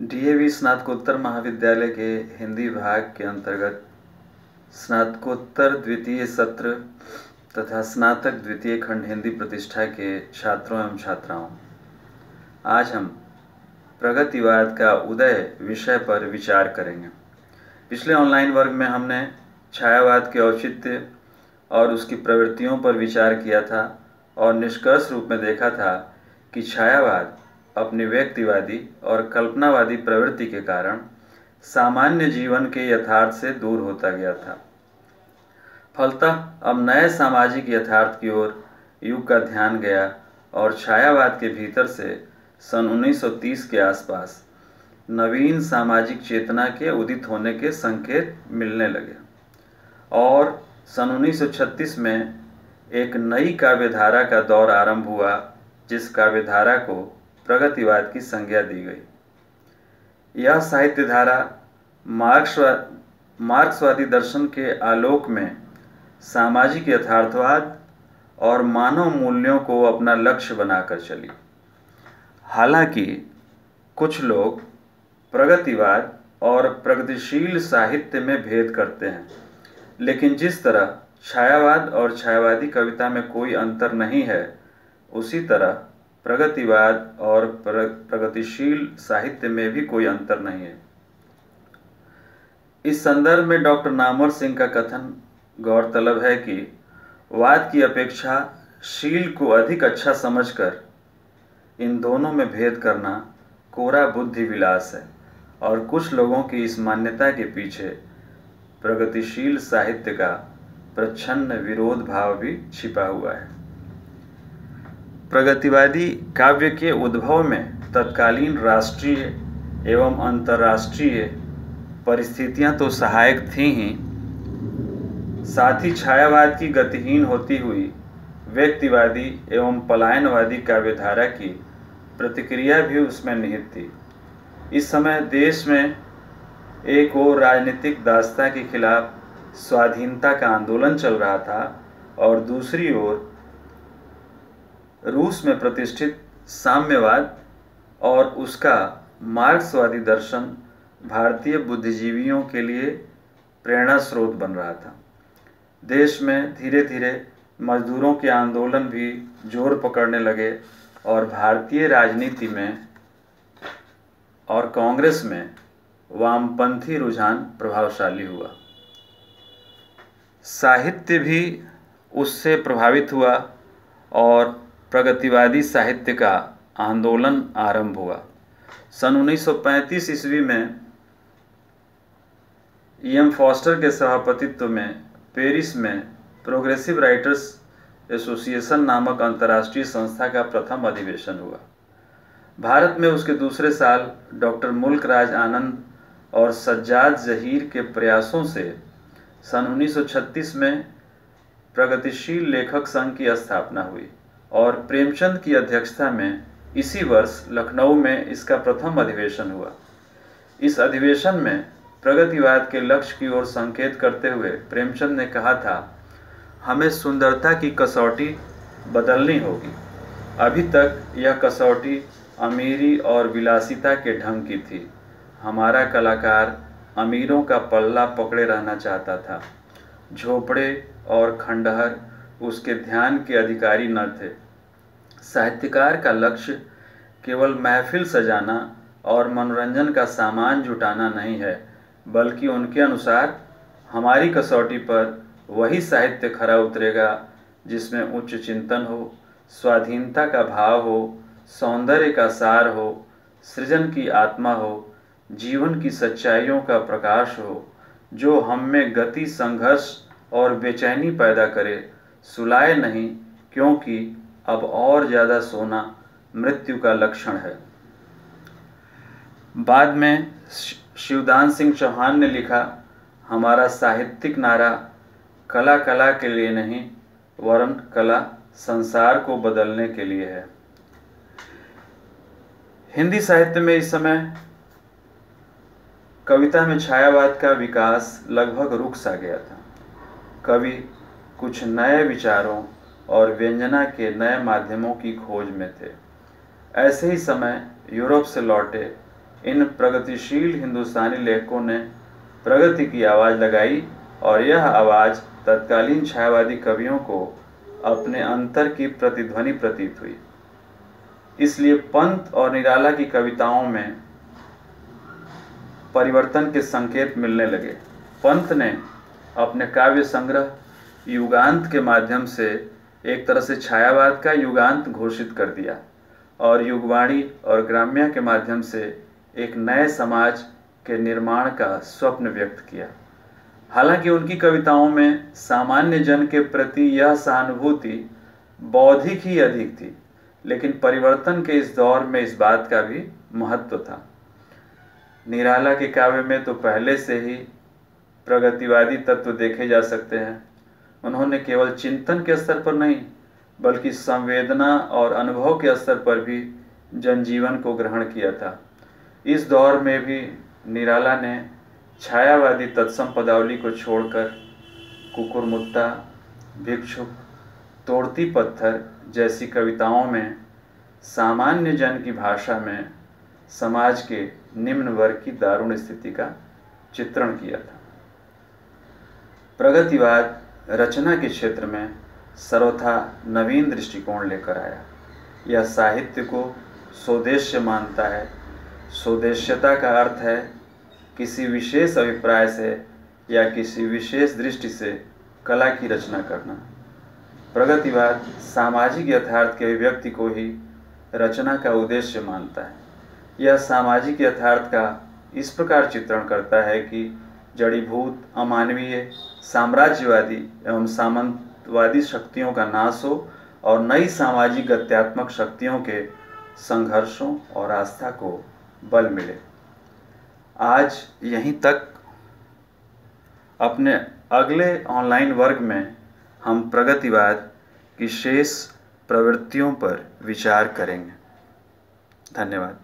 DAV स्नातकोत्तर महाविद्यालय के हिंदी विभाग के अंतर्गत स्नातकोत्तर द्वितीय सत्र तथा स्नातक द्वितीय खंड हिंदी प्रतिष्ठा के छात्रों एवं छात्राओं, आज हम प्रगतिवाद का उदय विषय पर विचार करेंगे। पिछले ऑनलाइन वर्ग में हमने छायावाद के औचित्य और उसकी प्रवृत्तियों पर विचार किया था और निष्कर्ष रूप में देखा था कि छायावाद अपनी व्यक्तिवादी और कल्पनावादी प्रवृत्ति के कारण सामान्य जीवन के यथार्थ से दूर होता गया था। फलतः अब नए सामाजिक यथार्थ की ओर युग का ध्यान गया और छायावाद के भीतर से सन 1930 के आसपास नवीन सामाजिक चेतना के उदित होने के संकेत मिलने लगे और सन 1936 में एक नई काव्यधारा का दौर आरंभ हुआ, जिस काव्यधारा को प्रगतिवाद की संज्ञा दी गई। यह साहित्य धारा मार्क्सवादी दर्शन के आलोक में सामाजिक यथार्थवाद और मानव मूल्यों को अपना लक्ष्य बनाकर चली। हालांकि कुछ लोग प्रगतिवाद और प्रगतिशील साहित्य में भेद करते हैं, लेकिन जिस तरह छायावाद और छायावादी कविता में कोई अंतर नहीं है, उसी तरह प्रगतिवाद और प्रगतिशील साहित्य में भी कोई अंतर नहीं है। इस संदर्भ में डॉक्टर नामवर सिंह का कथन गौरतलब है कि वाद की अपेक्षा शील को अधिक अच्छा समझकर इन दोनों में भेद करना कोरा बुद्धि विलास है, और कुछ लोगों की इस मान्यता के पीछे प्रगतिशील साहित्य का प्रच्छन्न विरोध भाव भी छिपा हुआ है। प्रगतिवादी काव्य के उद्भव में तत्कालीन राष्ट्रीय एवं अंतर्राष्ट्रीय परिस्थितियां तो सहायक थीं ही, साथ ही छायावाद की गतिहीन होती हुई व्यक्तिवादी एवं पलायनवादी काव्यधारा की प्रतिक्रिया भी उसमें निहित थी। इस समय देश में एक ओर राजनीतिक दास्ता के खिलाफ स्वाधीनता का आंदोलन चल रहा था और दूसरी ओर रूस में प्रतिष्ठित साम्यवाद और उसका मार्क्सवादी दर्शन भारतीय बुद्धिजीवियों के लिए प्रेरणा स्रोत बन रहा था। देश में धीरे धीरे मजदूरों के आंदोलन भी जोर पकड़ने लगे और भारतीय राजनीति में और कांग्रेस में वामपंथी रुझान प्रभावशाली हुआ। साहित्य भी उससे प्रभावित हुआ और प्रगतिवादी साहित्य का आंदोलन आरंभ हुआ। सन 1935 ईस्वी में E.M. फॉस्टर के सभापतित्व में पेरिस में प्रोग्रेसिव राइटर्स एसोसिएशन नामक अंतर्राष्ट्रीय संस्था का प्रथम अधिवेशन हुआ। भारत में उसके दूसरे साल डॉक्टर मुल्क राज आनंद और सज्जाद जहीर के प्रयासों से सन 1936 में प्रगतिशील लेखक संघ की स्थापना हुई और प्रेमचंद की अध्यक्षता में इसी वर्ष लखनऊ में इसका प्रथम अधिवेशन हुआ। इस अधिवेशन में प्रगतिवाद के लक्ष्य की ओर संकेत करते हुए प्रेमचंद ने कहा था, हमें सुंदरता की कसौटी बदलनी होगी। अभी तक यह कसौटी अमीरी और विलासिता के ढंग की थी। हमारा कलाकार अमीरों का पल्ला पकड़े रहना चाहता था। झोपड़े और खंडहर उसके ध्यान के अधिकारी न थे। साहित्यकार का लक्ष्य केवल महफिल सजाना और मनोरंजन का सामान जुटाना नहीं है, बल्कि उनके अनुसार हमारी कसौटी पर वही साहित्य खरा उतरेगा जिसमें उच्च चिंतन हो, स्वाधीनता का भाव हो, सौंदर्य का सार हो, सृजन की आत्मा हो, जीवन की सच्चाइयों का प्रकाश हो, जो हम में गति, संघर्ष और बेचैनी पैदा करे, सुलाए नहीं, क्योंकि अब और ज़्यादा सोना मृत्यु का लक्षण है। बाद में शिवदान सिंह चौहान ने लिखा, हमारा साहित्यिक नारा कला कला के लिए नहीं, वरन कला संसार को बदलने के लिए है। हिंदी साहित्य में इस समय कविता में छायावाद का विकास लगभग रुक सा गया था। कवि कुछ नए विचारों और व्यंजना के नए माध्यमों की खोज में थे। ऐसे ही समय यूरोप से लौटे इन प्रगतिशील हिंदुस्तानी लेखकों ने प्रगति की आवाज़ लगाई और यह आवाज़ तत्कालीन छायावादी कवियों को अपने अंतर की प्रतिध्वनि प्रतीत हुई। इसलिए पंत और निराला की कविताओं में परिवर्तन के संकेत मिलने लगे। पंत ने अपने काव्य संग्रह युगांत के माध्यम से एक तरह से छायावाद का युगांत घोषित कर दिया और युगवाणी और ग्राम्य के माध्यम से एक नए समाज के निर्माण का स्वप्न व्यक्त किया। हालांकि उनकी कविताओं में सामान्य जन के प्रति यह सहानुभूति बौद्धिक ही अधिक थी, लेकिन परिवर्तन के इस दौर में इस बात का भी महत्व था। निराला के काव्य में तो पहले से ही प्रगतिवादी तत्व देखे जा सकते हैं। उन्होंने केवल चिंतन के स्तर पर नहीं बल्कि संवेदना और अनुभव के स्तर पर भी जनजीवन को ग्रहण किया था। इस दौर में भी निराला ने छायावादी तत्सम पदावली को छोड़कर कुकुरमुत्ता, भिक्षुक, तोड़ती पत्थर जैसी कविताओं में सामान्य जन की भाषा में समाज के निम्न वर्ग की दारुण स्थिति का चित्रण किया था। प्रगतिवाद रचना के क्षेत्र में सर्वथा नवीन दृष्टिकोण लेकर आया। यह साहित्य को स्वदेश्य मानता है। स्वदेश्यता का अर्थ है किसी विशेष अभिप्राय से या किसी विशेष दृष्टि से कला की रचना करना। प्रगतिवाद सामाजिक यथार्थ के अभिव्यक्ति को ही रचना का उद्देश्य मानता है। यह सामाजिक यथार्थ का इस प्रकार चित्रण करता है कि जड़ीभूत, अमानवीय, साम्राज्यवादी एवं सामंतवादी शक्तियों का नाश हो और नई सामाजिक गत्यात्मक शक्तियों के संघर्षों और आस्था को बल मिले। आज यहीं तक। अपने अगले ऑनलाइन वर्ग में हम प्रगतिवाद की शेष प्रवृत्तियों पर विचार करेंगे। धन्यवाद।